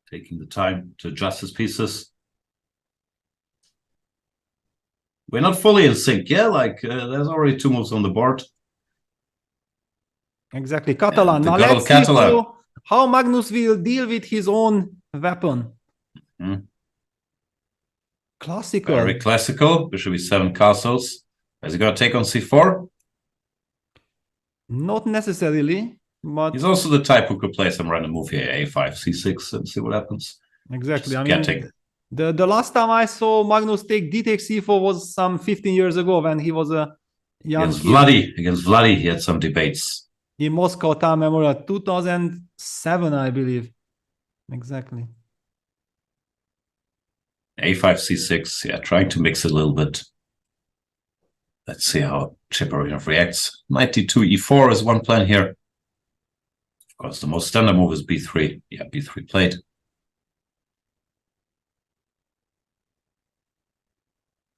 taking the time to adjust his pieces. We're not fully in sync, yeah? Like, there's already 2 moves on the board. Exactly, Catalan. Now let's see how Magnus will deal with his own weapon. Classical. Very classical. Bishop e7 castles. Is he going to take on c4? Not necessarily, but... He's also the type who could play some random move here, a5, c6, and see what happens. Exactly. Just I mean, the last time I saw Magnus take d takes c4 was some 15 years ago when he was a young kid. Against Vladdy, he had some debates. In Moscow Time Memorial, 2007, I believe. Exactly. a5, c6, yeah, trying to mix it a little bit. Let's see how Chiparinov reacts. Knight d2, e4 is one plan here. Of course, the most standard move is b3. Yeah, b3 played.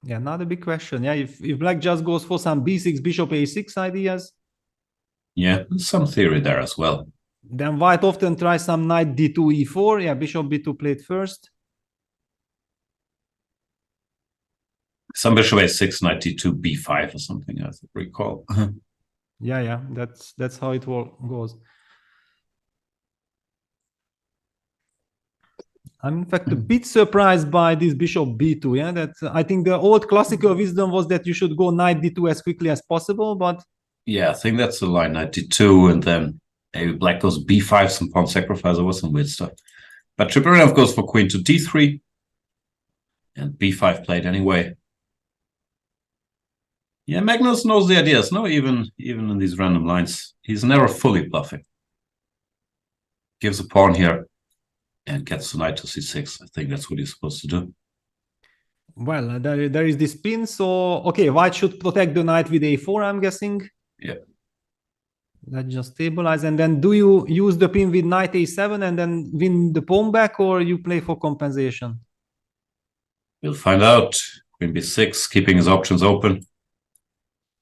Yeah, another big question. Yeah, if black just goes for some b6, bishop a6 ideas. Yeah, some theory there as well. Then white often tries some knight d2, e4. Yeah, bishop b2 played first. Some bishop a6, knight d2, b5 or something, I recall. Yeah, that's how it goes. I'm in fact a bit surprised by this bishop b2. Yeah, that I think the old classical wisdom was that you should go knight d2 as quickly as possible, but yeah, I think that's the line, knight d2, and then maybe black goes b5, some pawn sacrifice, or some weird stuff. But Chiparinov goes for queen to d3, and b5 played anyway. Yeah, Magnus knows the ideas, no? Even in these random lines, he's never fully bluffing. Gives a pawn here and gets the knight to c6. I think that's what he's supposed to do. Well, there is this pin, so okay, white should protect the knight with a4, I'm guessing. Yeah. Let's just stabilize, and then do you use the pin with knight a7 and then win the pawn back, or you play for compensation? We'll find out. Queen b6, keeping his options open.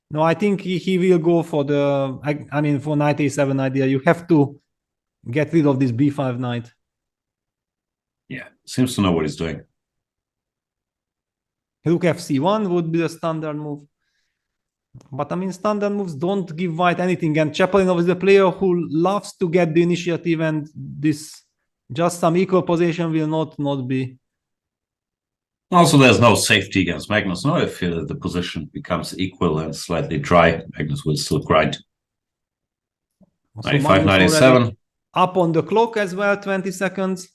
No, I think he will go for the, I mean, for knight a7 idea. You have to get rid of this b5 knight. Yeah, seems to know what he's doing. Rook fc1 would be the standard move. But I mean, standard moves don't give white anything. And Chaparinov is a player who loves to get the initiative, and this just some equal position will not be. Also, there's no safety against Magnus. No, if the position becomes equal and slightly dry, Magnus will still grind. So 95, 97. Up on the clock as well, 20 seconds.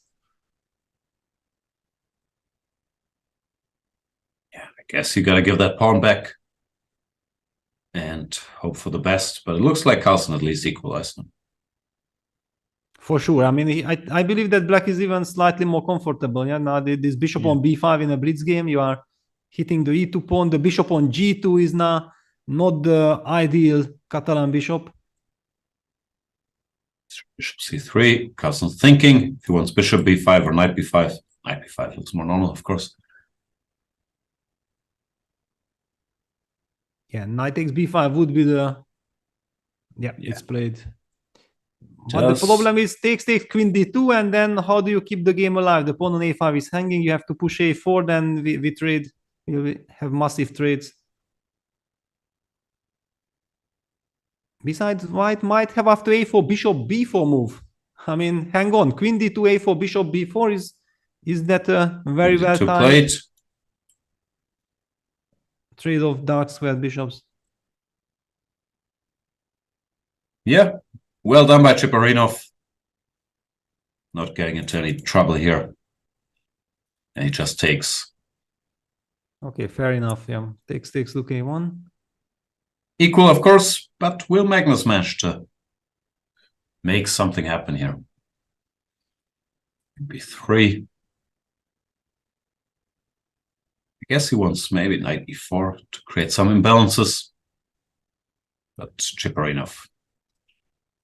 Yeah, I guess you got to give that pawn back and hope for the best. But it looks like Carlsen at least equalized them. For sure. I mean, I believe that black is even slightly more comfortable. Yeah, now this bishop on b5 in a blitz game, you are hitting the e2 pawn. The bishop on g2 is now not the ideal Catalan bishop. Bishop c3. Carlsen's thinking if he wants bishop b5 or knight b5. Knight b5 looks more normal, of course. Yeah, knight takes b5 would be the... Yeah, it's played. But the problem is takes queen d2, and then how do you keep the game alive? The pawn on a5 is hanging, you have to push a4, then we trade, we have massive trades. Besides, white might have after a4 bishop b4 move. I mean, hang on, queen d2 a4 bishop b4 is that a very well timed trade of dark squared bishops? Yeah. Well done by Chiparinov. Not getting into any trouble here. And he just takes. Okay, fair enough. Yeah, takes look a1. Equal, of course, but will Magnus manage to make something happen here? b3. I guess he wants maybe knight e4 to create some imbalances. But Chiparinov,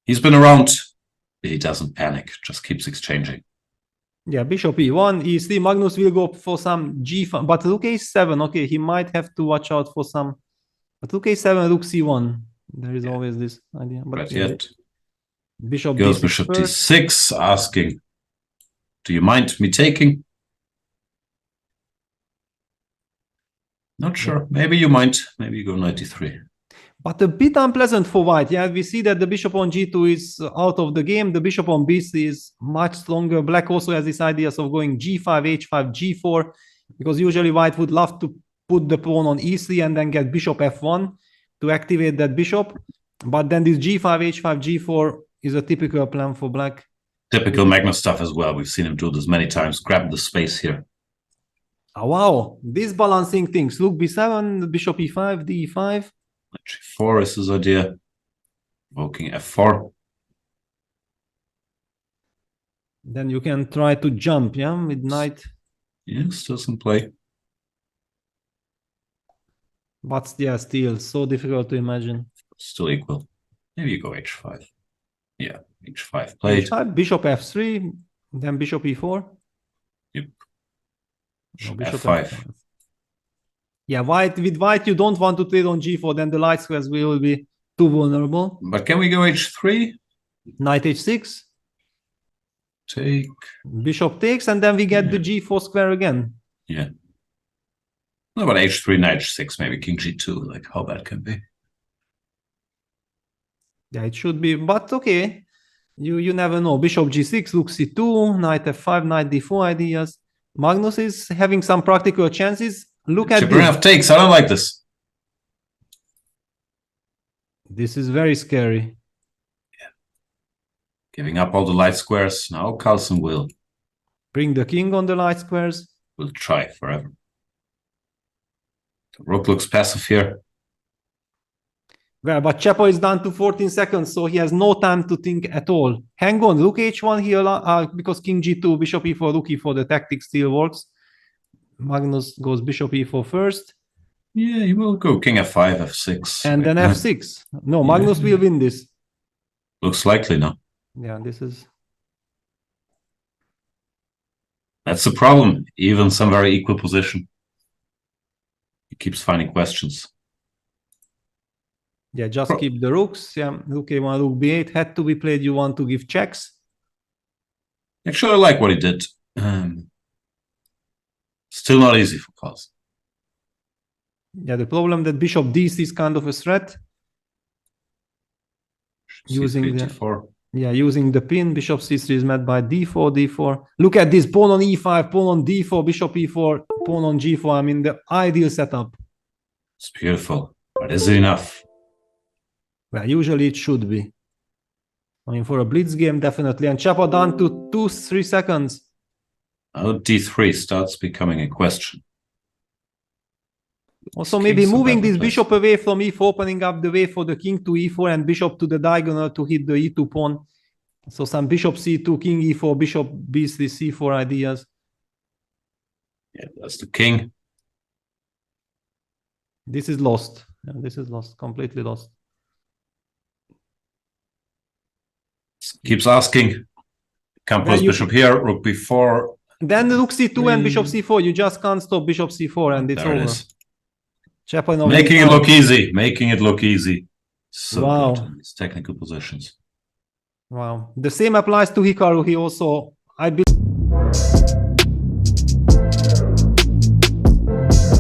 he's been around. He doesn't panic, just keeps exchanging. Yeah, bishop e1, e3. Magnus will go for some g5, but rook a7. Okay, he might have to watch out for some. But rook a7, rook c1. There is always this idea. But right yet. Bishop goes d6 bishop first. d6, asking Do you mind me taking? Not sure. Maybe you might. Maybe you go knight d3. But a bit unpleasant for white. Yeah, we see that the bishop on g2 is out of the game. The bishop on b3 is much stronger. Black also has these ideas of going g5, h5, g4, because usually white would love to put the pawn on e3 and then get bishop f1 to activate that bishop. But then this g5, h5, g4 is a typical plan for black. Typical Magnus stuff as well. We've seen him do this many times. Grab the space here. Oh, wow, these balancing things. Look, b7, bishop e5, d5. G4 is his idea. Invoking f4. Then you can try to jump, yeah, with knight. Yes, doesn't play. But yeah, still so difficult to imagine. Still equal. Maybe you go h5. Yeah, h5 played. H5, bishop f3, then bishop e4. Yep. No, bishop f5. Yeah, with white, you don't want to trade on g4, then the light squares will be too vulnerable. But can we go h3? Knight h6. Take. Bishop takes, and then we get the g4 square again. Yeah. What about h3, knight h6, maybe king g2? Like, how bad can be? Yeah, it should be, but okay. You never know. Bishop g6, rook c2, knight f5, knight d4 ideas. Magnus is having some practical chances. Look at this. Takes. I don't like this. This is very scary. Yeah. Giving up all the light squares. Now Carlsen will. Bring the king on the light squares. We'll try forever. The rook looks passive here. Well, but Chepa is down to 14 seconds, so he has no time to think at all. Hang on, rook h1 here, because king g2, bishop e4, rook e4, the tactic still works. Magnus goes bishop e4 first. Yeah, he will go king f5, f6. And then f6. No, Magnus will win this. Looks likely now. Yeah, this is... That's the problem. Even some very equal position. He keeps finding questions. Yeah, just keep the rooks. Yeah, rook a1, rook b8 had to be played. You want to give checks. Actually, I like what he did. Still not easy for Carlsen. Yeah, the problem that bishop d3 is kind of a threat. Using the pin. Bishop c3 is met by d4, d4. Look at this, pawn on e5, pawn on d4, bishop e4, pawn on g4. I mean, the ideal setup. It's beautiful, but is it enough? Well, usually it should be. I mean, for a blitz game, definitely. And Chepa down to 2-3 seconds. Now d3 starts becoming a question. Also, maybe moving this bishop away from e4, opening up the way for the king to e4 and bishop to the diagonal to hit the e2 pawn. So some bishop c2, king e4, bishop b3, c4 ideas. Yeah, that's the king. This is lost. Yeah, this is lost, completely lost. Keeps asking. Campos bishop here, rook b4. Then rook c2 and bishop c4. You just can't stop bishop c4 and it's over. Chepa making it look easy. Making it look easy. So wow. good in these technical positions. Wow. The same applies to Hikaru. He also, I believe,